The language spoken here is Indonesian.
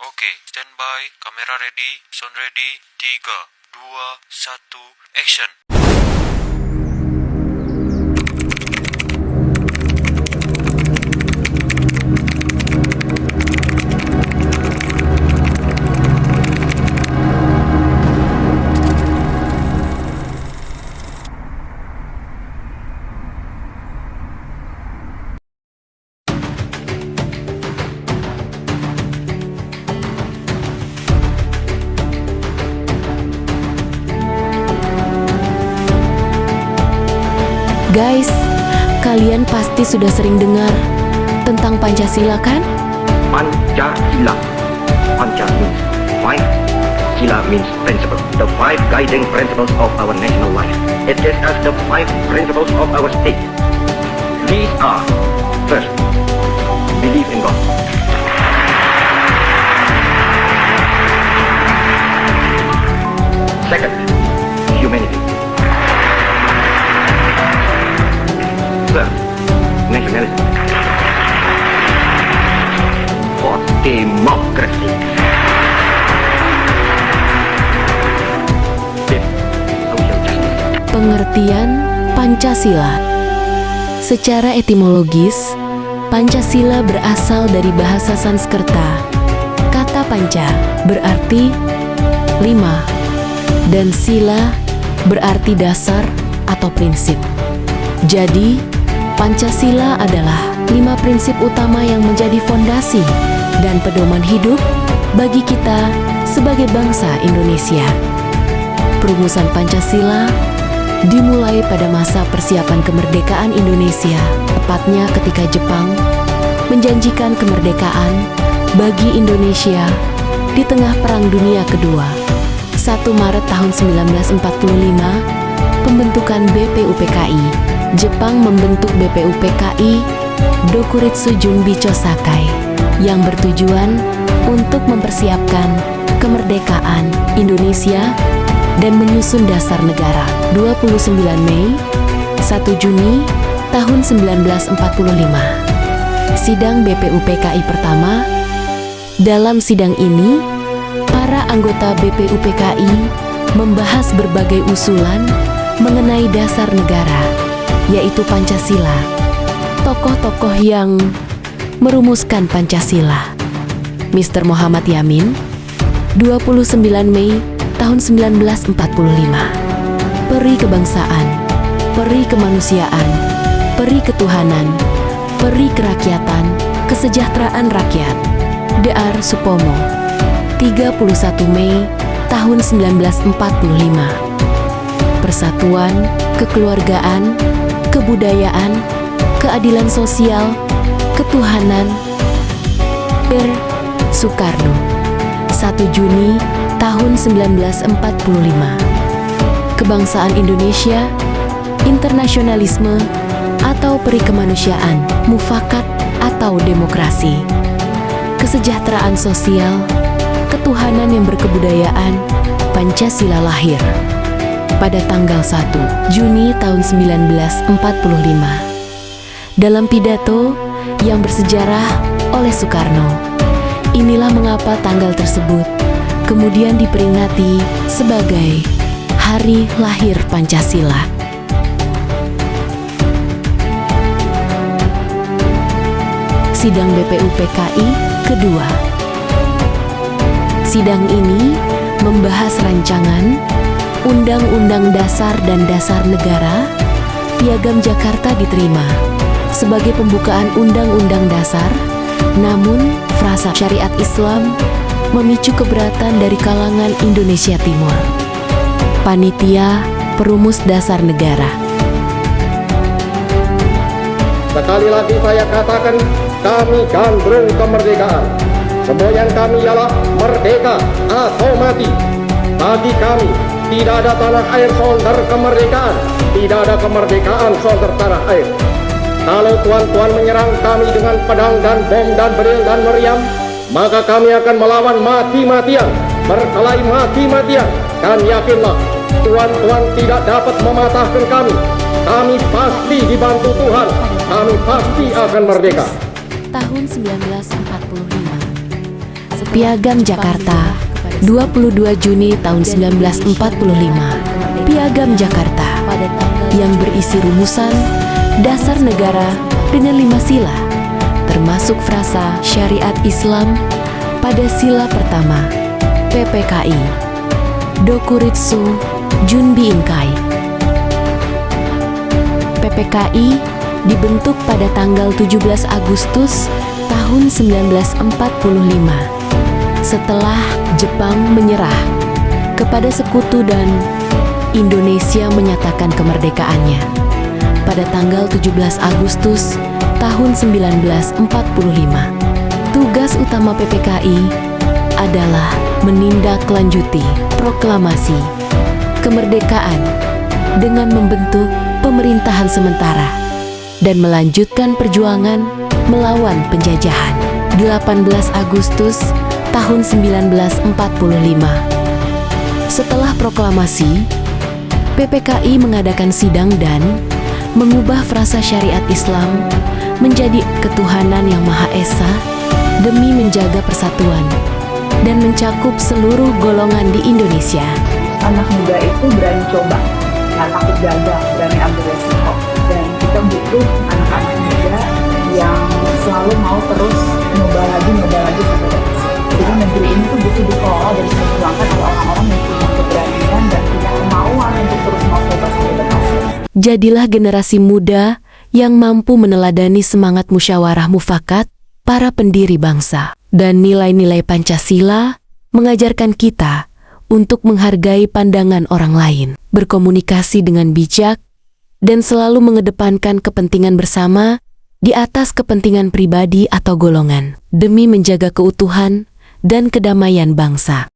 Oke, standby, kamera ready, sound ready, 3, 2, 1, action. Guys, kalian pasti sudah sering dengar tentang Pancasila kan? Pancasila. Panca means five. Sila means principle. The five guiding principles of our national life. It is as the five principles of our state. These are: first, believe in God. Second, humanity. Third, nationalism. Fourth, democracy. Fifth, social justice. Pengertian Pancasila. Secara etimologis, Pancasila berasal dari bahasa Sanskerta. Kata panca berarti 5 dan sila berarti dasar atau prinsip. Jadi, Pancasila adalah 5 prinsip utama yang menjadi fondasi dan pedoman hidup bagi kita sebagai bangsa Indonesia. Perumusan Pancasila dimulai pada masa persiapan kemerdekaan Indonesia, tepatnya ketika Jepang menjanjikan kemerdekaan bagi Indonesia di tengah Perang Dunia Kedua. 1 Maret tahun 1945, pembentukan BPUPKI. Jepang membentuk BPUPKI Dokuritsu Junbicho Sakai yang bertujuan untuk mempersiapkan kemerdekaan Indonesia dan menyusun dasar negara. 29 Mei, 1 Juni tahun 1945. Sidang BPUPKI pertama. Dalam sidang ini, para anggota BPUPKI membahas berbagai usulan mengenai dasar negara, yaitu Pancasila. Tokoh-tokoh yang merumuskan Pancasila: Mr. Muhammad Yamin, 29 Mei tahun 1945. Peri kebangsaan, peri kemanusiaan, peri ketuhanan, peri kerakyatan, kesejahteraan rakyat. Dr. Supomo, 31 Mei tahun 1945. Persatuan, kekeluargaan, kebudayaan, keadilan sosial, ketuhanan. Dr. Soekarno, 1 Juni tahun 1945. Kebangsaan Indonesia, internasionalisme atau peri kemanusiaan, mufakat atau demokrasi. Kesejahteraan sosial, ketuhanan yang berkebudayaan. Pancasila lahir pada tanggal 1 Juni tahun 1945. Dalam pidato yang bersejarah oleh Soekarno, inilah mengapa tanggal tersebut kemudian diperingati sebagai Hari Lahir Pancasila. Sidang BPUPKI kedua. Sidang ini membahas rancangan Undang-Undang Dasar dan Dasar Negara. Piagam Jakarta diterima sebagai pembukaan Undang-Undang Dasar, namun frasa syariat Islam memicu keberatan dari kalangan Indonesia Timur. Panitia Perumus Dasar Negara. Sekali lagi saya katakan, kami gandrung kemerdekaan. Semboyan kami ialah merdeka atau mati. Bagi kami, tidak ada tanah air solder kemerdekaan. Tidak ada kemerdekaan solder tanah air. Kalau tuan-tuan menyerang kami dengan pedang dan bom dan beril dan meriam, maka kami akan melawan mati-matian, berkelahi mati-matian. Dan yakinlah, tuan-tuan tidak dapat mematahkan kami. Kami pasti dibantu Tuhan. Kami pasti akan merdeka. Tahun 1945, Piagam Jakarta, 22 Juni tahun 1945. Piagam Jakarta yang berisi rumusan dasar negara dengan 5 sila, termasuk frasa syariat Islam pada sila pertama. PPKI Dokuritsu Junbi Inkai. PPKI dibentuk pada tanggal 17 Agustus tahun 1945 setelah Jepang menyerah kepada sekutu dan Indonesia menyatakan kemerdekaannya pada tanggal 17 Agustus tahun 1945. Tugas utama PPKI adalah menindaklanjuti proklamasi kemerdekaan dengan membentuk pemerintahan sementara dan melanjutkan perjuangan melawan penjajahan. 18 Agustus tahun 1945. Setelah proklamasi, PPKI mengadakan sidang dan mengubah frasa syariat Islam menjadi ketuhanan yang Maha Esa demi menjaga persatuan dan mencakup seluruh golongan di Indonesia. Anak muda itu berani coba, nggak takut gagal, berani ambil resiko. Dan kita butuh anak-anak muda yang selalu mau terus nyoba lagi sampai berhasil. Jadi negeri ini tuh butuh dikelola dan diperjuangkan oleh orang-orang yang punya keberanian dan punya kemauan untuk terus mau coba sampai berhasil. Jadilah generasi muda yang mampu meneladani semangat musyawarah mufakat para pendiri bangsa. Dan nilai-nilai Pancasila mengajarkan kita untuk menghargai pandangan orang lain, berkomunikasi dengan bijak, dan selalu mengedepankan kepentingan bersama di atas kepentingan pribadi atau golongan, demi menjaga keutuhan dan kedamaian bangsa.